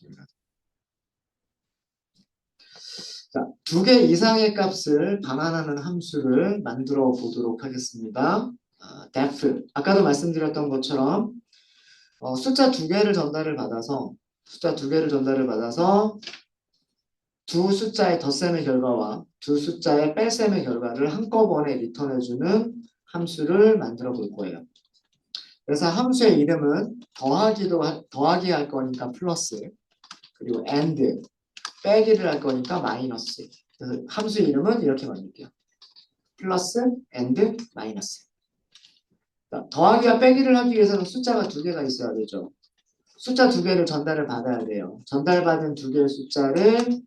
되겠습니다. 자, 2개 이상의 값을 반환하는 함수를 만들어 보도록 하겠습니다. def. 아까도 말씀드렸던 것처럼 숫자 2개를 전달을 받아서 두 숫자의 덧셈의 결과와 두 숫자의 뺄셈의 결과를 한꺼번에 리턴해주는 함수를 만들어 볼 거예요. 그래서 함수의 이름은 더하기 할 거니까 플러스, 그리고 and, 빼기를 할 거니까 마이너스. 그래서 함수의 이름은 이렇게 만들게요. 플러스, and, 마이너스. 더하기와 빼기를 하기 위해서는 숫자가 2개가 있어야 되죠. 숫자 2개를 전달을 받아야 돼요. 전달받은 2개의 숫자를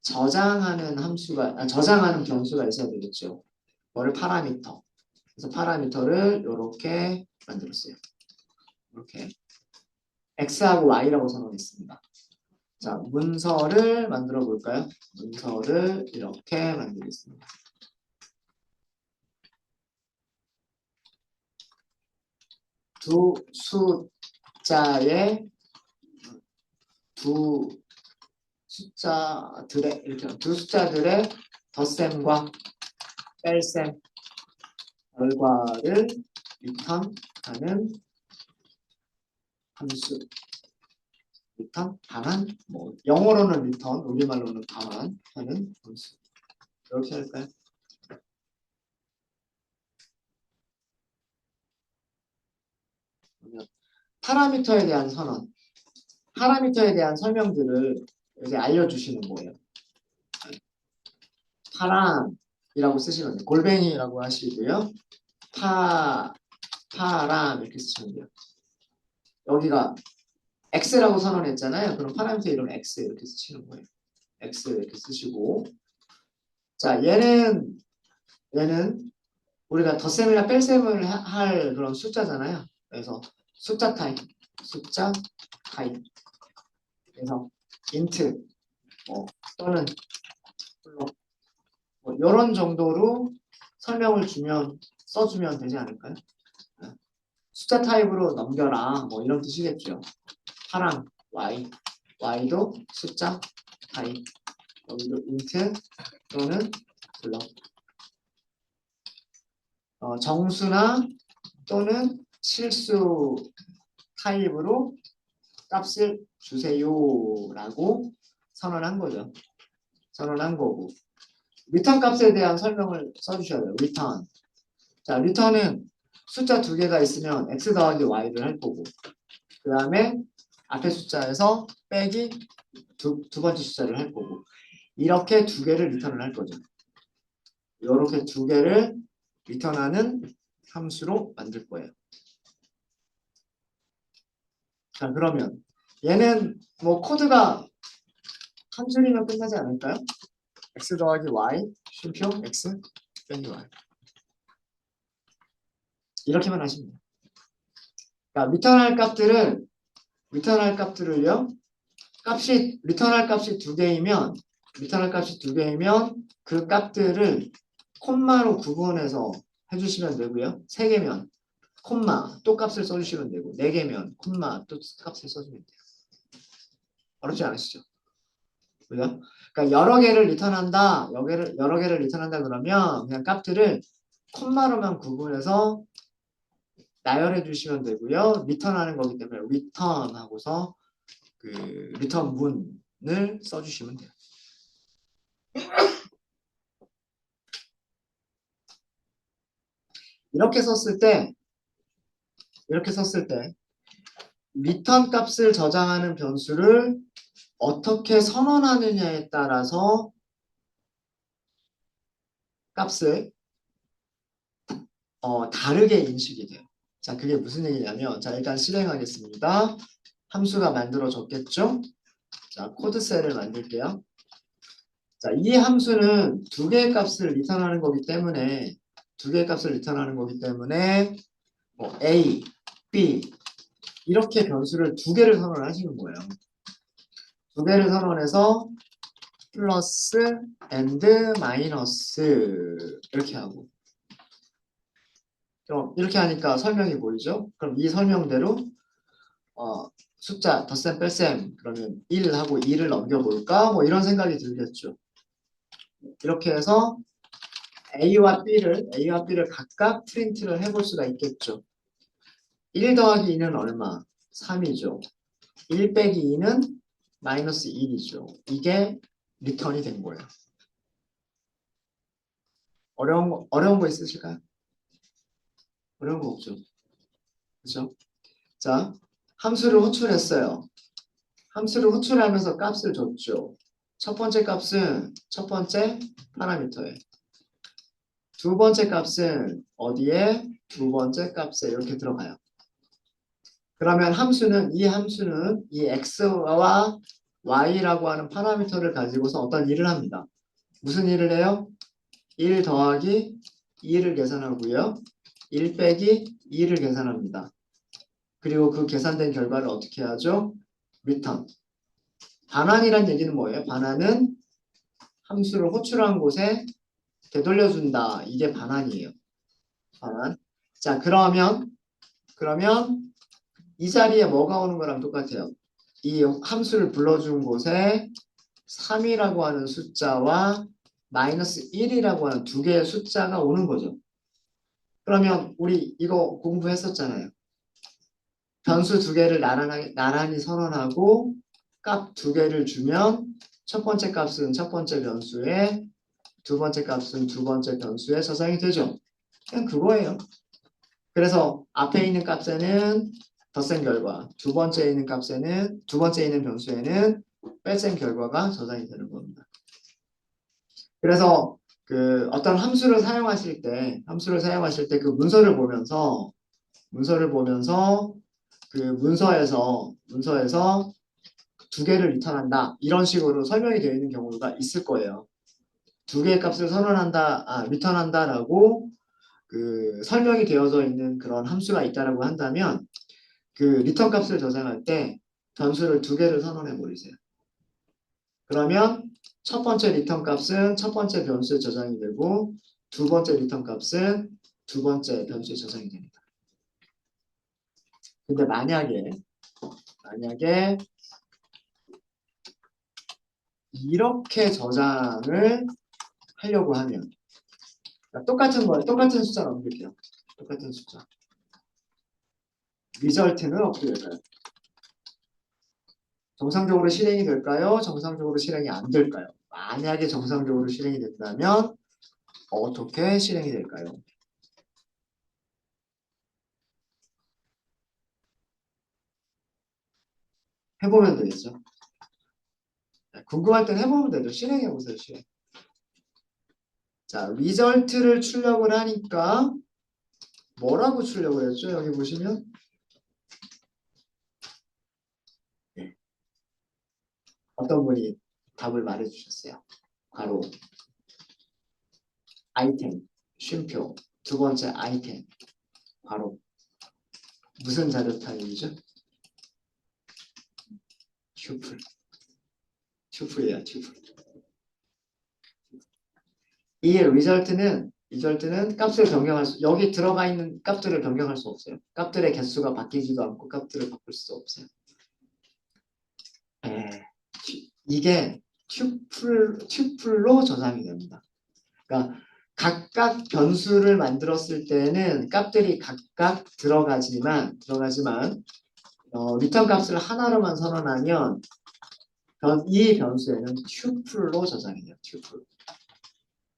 저장하는 변수가 있어야 되겠죠. 뭐를 파라미터. 그래서 파라미터를 이렇게 만들었어요. 이렇게 x하고 y라고 선언했습니다. 자, 문서를 만들어 볼까요? 문서를 이렇게 만들겠습니다. 두 숫자들의 덧셈과 뺄셈 결과를 리턴하는 함수. 리턴, 반환, 영어로는 리턴, 우리말로는 반환하는 함수. 이렇게 할까요? 파라미터에 대한 선언, 파라미터에 대한 설명들을 이제 알려주시는 거예요. 파람이라고 쓰시면 돼요. 골뱅이라고 하시고요. 파람 이렇게 쓰시면 돼요. 여기가 x라고 선언했잖아요. 그럼 파라미터 이름 x 이렇게 쓰시는 거예요. x 이렇게 쓰시고, 자, 얘는 우리가 덧셈이나 뺄셈을 할 그런 숫자잖아요. 그래서 숫자 타입. 그래서 int 또는 이런 정도로 설명을 써주면 되지 않을까요? 숫자 타입으로 넘겨라 이런 뜻이겠죠. 파랑 y도 숫자 타입, 여기도 int 또는 블럭. 정수나 또는 실수 타입으로 값을 주세요라고 선언한 거죠. 선언한 거고. 리턴 값에 대한 설명을 써주셔야 돼요. 리턴. 자, 리턴은 숫자 2개가 있으면 x 더하기 y를 할 거고, 그 다음에 앞에 숫자에서 빼기 두 번째 숫자를 할 거고, 이렇게 2개를 리턴을 할 거죠. 이렇게 2개를 리턴하는 함수로 만들 거예요. 자, 그러면 얘는 코드가 한 줄이면 끝나지 않을까요? x 더하기 y, 쉼표 x 빼기 y. 이렇게만 하시면 돼요. 그러니까 리턴할 값들을요. 리턴할 값이 2개이면 그 값들을 콤마로 구분해서 해주시면 되고요. 3개면 콤마 또 값을 써주시면 되고, 4개면 콤마 또 값을 써주면 돼요. 어렵지 않으시죠? 그죠? 그러니까 여러 개를 리턴한다 그러면 그냥 값들을 콤마로만 구분해서 나열해 주시면 되고요. 리턴하는 거기 때문에 리턴 하고서 그 리턴 문을 써주시면 돼요. 이렇게 썼을 때 리턴 값을 저장하는 변수를 어떻게 선언하느냐에 따라서 값을 다르게 인식이 돼요. 자, 그게 무슨 얘기냐면, 자, 일단 실행하겠습니다. 함수가 만들어졌겠죠? 자, 코드셀을 만들게요. 자, 이 함수는 2개의 값을 리턴하는 거기 때문에 A, B 이렇게 변수를 2개를 선언하시는 거예요. 2개를 선언해서 플러스, and, 마이너스 이렇게 하고, 그럼 이렇게 하니까 설명이 보이죠? 그럼 이 설명대로 숫자 덧셈 뺄셈 그러면 1하고 2를 넘겨볼까? 뭐 이런 생각이 들겠죠. 이렇게 해서 A와 B를 각각 프린트를 해볼 수가 있겠죠. 1 더하기 2는 얼마? 3이죠. 1 빼기 2는 마이너스 1이죠. 이게 리턴이 된 거예요. 어려운 거 있으실까요? 어려운 거 없죠. 그죠? 자, 함수를 호출했어요. 함수를 호출하면서 값을 줬죠. 첫 번째 값은 첫 번째 파라미터에. 두 번째 값은 어디에? 두 번째 값에 이렇게 들어가요. 그러면 이 함수는 이 x와 y라고 하는 파라미터를 가지고서 어떤 일을 합니다. 무슨 일을 해요? 1 더하기 2를 계산하고요. 1 빼기 2를 계산합니다. 그리고 그 계산된 결과를 어떻게 하죠? 리턴. 반환이란 얘기는 뭐예요? 반환은 함수를 호출한 곳에 되돌려준다. 이게 반환이에요. 반환. 자, 그러면 이 자리에 뭐가 오는 거랑 똑같아요. 이 함수를 불러준 곳에 3이라고 하는 숫자와 마이너스 1이라고 하는 두 개의 숫자가 오는 거죠. 그러면 우리 이거 공부했었잖아요. 변수 두 개를 나란히 선언하고 값 두 개를 주면 첫 번째 값은 첫 번째 변수에 두 번째 값은 두 번째 변수에 저장이 되죠. 그냥 그거예요. 그래서 앞에 있는 값에는 덧셈 결과, 두 번째 있는 변수에는 뺄셈 결과가 저장이 되는 겁니다. 그래서 그 어떤 함수를 사용하실 때 그 문서를 보면서 그 문서에서 두 개를 리턴한다. 이런 식으로 설명이 되어 있는 경우가 있을 거예요. 두 개의 값을 리턴한다라고 그 설명이 되어져 있는 그런 함수가 있다라고 한다면 그 리턴 값을 저장할 때 변수를 두 개를 선언해 버리세요. 그러면 첫 번째 리턴 값은 첫 번째 변수에 저장이 되고 두 번째 리턴 값은 두 번째 변수에 저장이 됩니다. 근데 만약에 이렇게 저장을 하려고 하면 똑같은 숫자 넘길게요. 똑같은 숫자. 리절트는 어떻게 될까요? 정상적으로 실행이 될까요? 정상적으로 실행이 안 될까요? 만약에 정상적으로 실행이 된다면 어떻게 실행이 될까요? 해보면 되겠죠. 궁금할 땐 해보면 되죠. 실행해보세요, 실행. 자, 리절트를 출력을 하니까 뭐라고 출력을 했죠? 여기 보시면 네. 어떤 분이 답을 말해주셨어요. 바로 아이템, 쉼표, 두 번째 아이템, 바로 무슨 자료 타입이죠? 튜플. 튜플이에요, 튜플. 리절트는 값을 여기 들어가 있는 값들을 변경할 수 없어요. 값들의 개수가 바뀌지도 않고 값들을 바꿀 수 없어요. 에, 이게 튜플로 저장이 됩니다. 그러니까 각각 변수를 만들었을 때는 값들이 각각 들어가지만 리턴 값을 하나로만 선언하면 이 변수에는 튜플로 저장이 돼요. 튜플.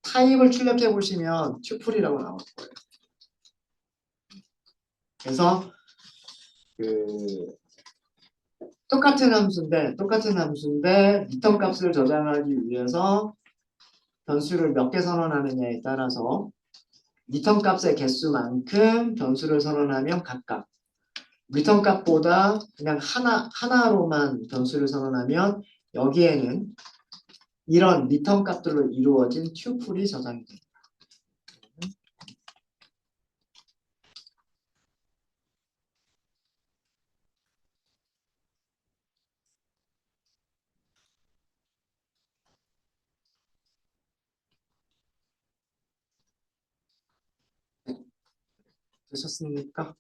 타입을 출력해 보시면 튜플이라고 나올 거예요. 그래서 그 똑같은 함수인데 리턴 값을 저장하기 위해서 변수를 몇 개 선언하느냐에 따라서 리턴 값의 개수만큼 변수를 선언하면 각각 리턴 값보다 그냥 하나로만 변수를 선언하면 여기에는 이런 리턴 값들로 이루어진 튜플이 저장이 됩니다. 되셨습니까?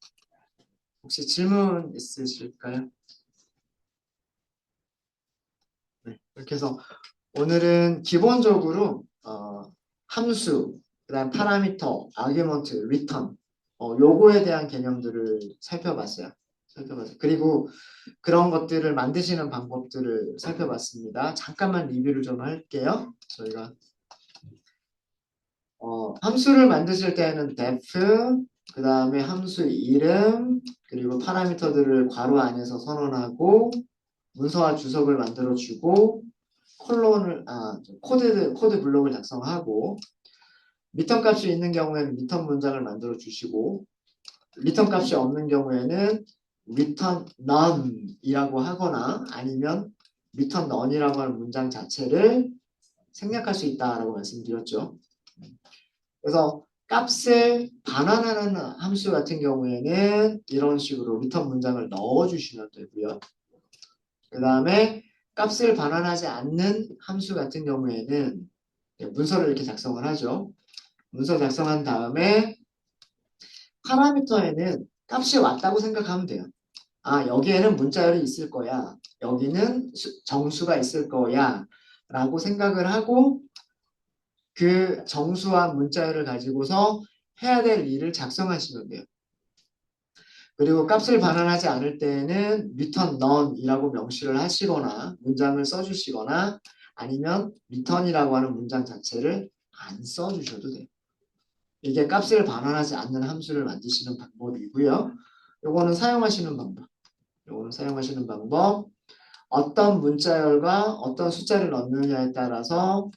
혹시 질문 있으실까요? 이렇게 해서 오늘은 기본적으로 함수, 그다음 파라미터, 아규먼트, 리턴 요거에 대한 개념들을 살펴봤어요. 그리고 그런 것들을 만드시는 방법들을 살펴봤습니다. 잠깐만 리뷰를 좀 할게요. 저희가 함수를 만드실 때는 def, 그 다음에 함수 이름, 그리고 파라미터들을 괄호 안에서 선언하고 문서와 주석을 만들어주고 코드 블록을 작성하고 리턴 값이 있는 경우에는 리턴 문장을 만들어 주시고 리턴 값이 없는 경우에는 return none이라고 하거나 아니면 return none이라고 하는 문장 자체를 생략할 수 있다라고 말씀드렸죠. 그래서 값을 반환하는 함수 같은 경우에는 이런 식으로 return 문장을 넣어주시면 되고요. 그 다음에 값을 반환하지 않는 함수 같은 경우에는 문서를 이렇게 작성을 하죠. 문서 작성한 다음에 파라미터에는 값이 왔다고 생각하면 돼요. 여기에는 문자열이 있을 거야. 여기는 정수가 있을 거야. 라고 생각을 하고 그 정수와 문자열을 가지고서 해야 될 일을 작성하시면 돼요. 그리고 값을 반환하지 않을 때에는 return none이라고 명시를 하시거나 문장을 써주시거나 아니면 return이라고 하는 문장 자체를 안 써주셔도 돼요. 이게 값을 반환하지 않는 함수를 만드시는 방법이고요. 요거는 사용하시는 방법. 어떤 문자열과 어떤 숫자를 넣느냐에 따라서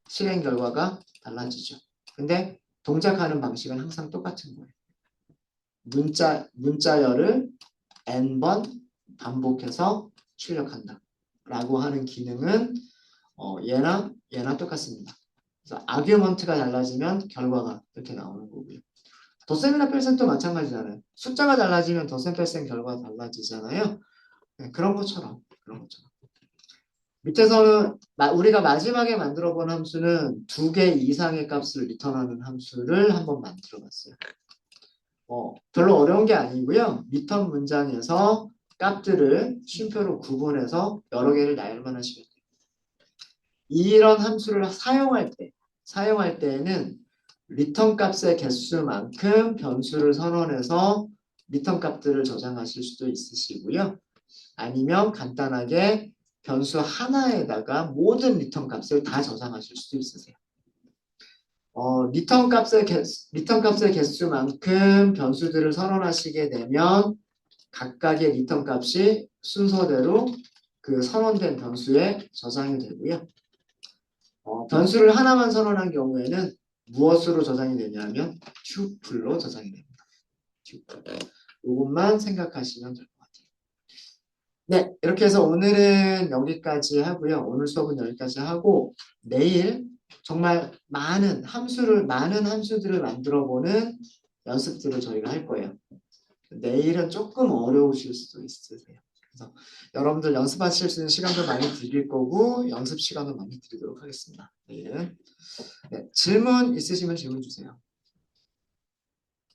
실행 결과가 달라지죠. 근데 동작하는 방식은 항상 똑같은 거예요. 문자열을 n번 반복해서 출력한다. 라고 하는 기능은 얘나 똑같습니다. 그래서 아규먼트가 달라지면 결과가 이렇게 나오는 거고요. 덧셈이나 뺄셈도 마찬가지잖아요. 숫자가 달라지면 덧셈 뺄셈 결과가 달라지잖아요. 네, 그런 것처럼. 밑에서는 우리가 마지막에 만들어 본 함수는 2개 이상의 값을 리턴하는 함수를 한번 만들어 봤어요. 별로 어려운 게 아니고요. 리턴 문장에서 값들을 쉼표로 구분해서 여러 개를 나열만 하시면 돼요. 이런 함수를 사용할 때에는 리턴 값의 개수만큼 변수를 선언해서 리턴 값들을 저장하실 수도 있으시고요. 아니면 간단하게 변수 하나에다가 모든 리턴 값을 다 저장하실 수도 있으세요. 리턴 값의 개수만큼 변수들을 선언하시게 되면 각각의 리턴 값이 순서대로 그 선언된 변수에 저장이 되고요. 변수를 하나만 선언한 경우에는 무엇으로 저장이 되냐면 튜플로 저장이 됩니다. 튜플. 이것만 생각하시면 될 것 같아요. 네, 이렇게 해서 오늘은 여기까지 하고요. 오늘 수업은 여기까지 하고 내일 정말 많은 함수들을 만들어보는 연습들을 저희가 할 거예요. 내일은 조금 어려우실 수도 있으세요. 그래서 여러분들 연습하실 수 있는 시간도 많이 드릴 거고 연습 시간도 많이 드리도록 하겠습니다. 내일은. 네, 질문 있으시면 질문 주세요.